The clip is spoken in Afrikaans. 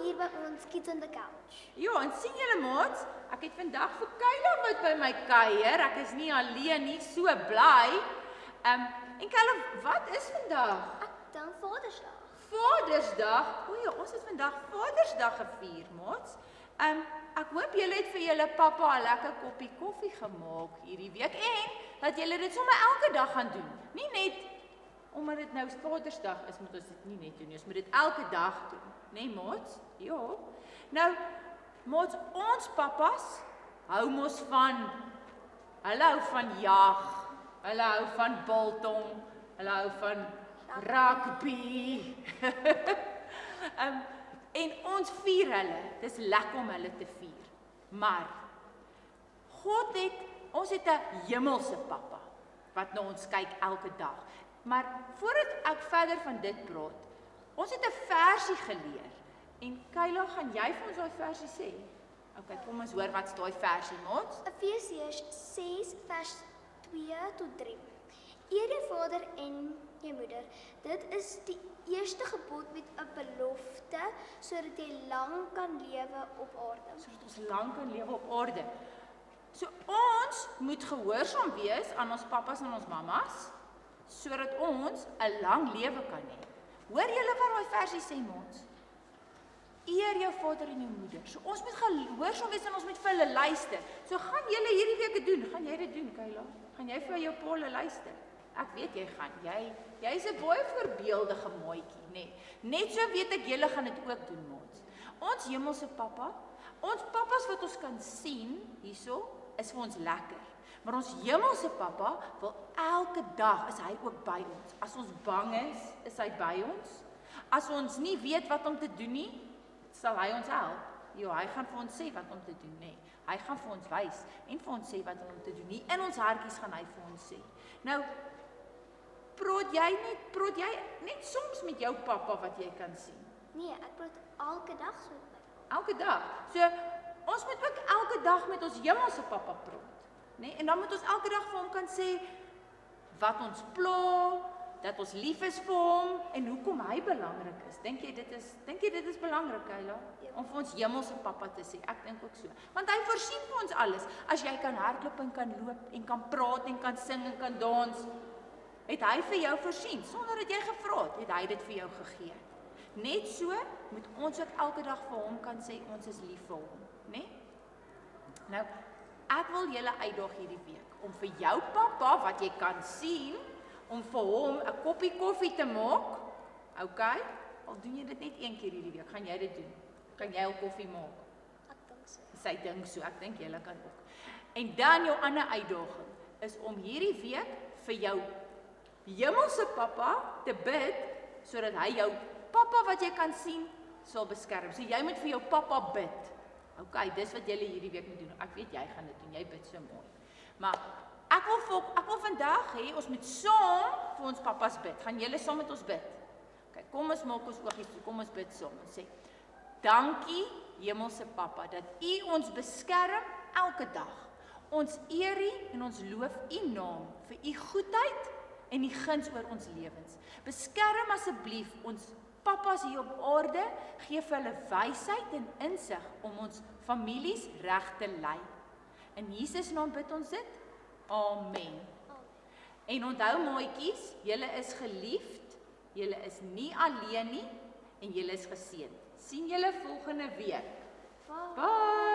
hier by ons Kids on the Couch. Ja, en sien julle maats, ek het vandag vir Kyla wat by my kuier. Ek is nie alleen nie, so bly. En Kyla, wat is vandag? Ek dink Vadersdag. Vadersdag? O ja, ons het vandag Vadersdag gevier, maats. Ek hoop julle het vir julle pappa 'n lekker koppie koffie gemaak hierdie week en dat julle dit sommer elke dag gaan doen. Nie net omdat dit nou Vadersdag is, moet ons dit nie net doen nie. Ons moet dit elke dag doen, né, maats? Ja. Nou, maats, ons pappas hou mos van, hulle hou van jag, hulle hou van biltong, hulle hou van rugby. En ons vier hulle, dis lekker om hulle te vier. Maar ons het 'n hemelse pappa wat na ons kyk elke dag. Maar voordat ek verder van dit praat, ons het 'n versie geleer. En Kyla, gaan jy vir ons daai versie sê? Okay, kom ons hoor wat daai versie, maats. Efesiërs 6 vers 2 tot 3. Eer jou vader en jou moeder. Dit is die eerste gebod met 'n belofte sodat jy lank kan lewe op aarde. Sodat ons lank kan lewe op aarde. So ons moet gehoorsaam wees aan ons pappas en ons mammas sodat ons 'n lang lewe kan hê. Hoor julle wat daai versie sê, maats? Eer jou vader en jou moeder. So ons moet gehoorsaam wees en ons moet vir hulle luister. So gaan julle hierdie week dit doen. Gaan jy dit doen, Kyla? Gaan jy vir jou pa luister? Ek weet jy gaan. Jy's 'n baie voorbeeldige maatjie, nê. Net so weet ek julle gaan dit ook doen, maats. Ons hemelse pappa, ons pappas wat ons kan sien hierso, is vir ons lekker. Maar ons hemelse pappa wil elke dag is hy ook by ons. As ons bang is hy by ons. As ons nie weet wat om te doen nie, sal hy ons help. Ja, hy gaan vir ons sê wat om te doen, nê. Hy gaan vir ons wys en vir ons sê wat om te doen nie. In ons hartjies gaan hy vir ons sê. Nou, praat jy net soms met jou pappa wat jy kan sien? Nee, ek praat elke dag so met my. Elke dag. So, ons moet ook elke dag met ons hemelse pappa praat, nê? En dan moet ons elke dag vir hom kan sê wat ons pla, dat ons lief is vir hom en hoekom hy belangrik is. Dink jy dit is belangrik, Kyla? Ja. Om vir ons hemelse pappa te sê. Ek dink ook so. Want hy voorsien vir ons alles. As jy kan hardloop en kan loop en kan praat en kan sing en kan dans, het hy vir jou voorsien sonder dat jy gevra het hy dit vir jou gegee. Net so moet ons ook elke dag vir hom kan sê ons is lief vir hom, né? Nou, ek wil julle uitdaag hierdie week om vir jou pappa wat jy kan sien om vir hom 'n koppie koffie te maak. Okay? Al doen jy dit net een keer hierdie week, gaan jy dit doen? Kan jy al koffie maak? Ek dink so. Sy dink so, ek dink julle kan ook. En dan jou ander uitdaging is om hierdie week vir jou hemelse pappa te bid sodat hy jou pappa wat jy kan sien sal beskerm. So jy moet vir jou pappa bid. Okay, dis wat julle hierdie week moet doen. Ek weet jy gaan dit doen. Jy bid so mooi. Maar ek wil vandag hê ons moet saam vir ons pappas bid. Gaan julle saam met ons bid? Okay, kom ons maak ons oogies toe. Kom ons bid saam en sê: Dankie hemelse pappa dat U ons beskerm elke dag. Ons eer U en ons loof U naam vir U goedheid en U guns oor ons lewens. Beskerm asseblief ons pappas hier op aarde, gee vir hulle wysheid en insig om ons families reg te lei. In Jesus naam bid ons dit. Amen. En onthou maatjies, julle is geliefd, julle is nie alleen nie en julle is geseën. Sien julle volgende week. Bye.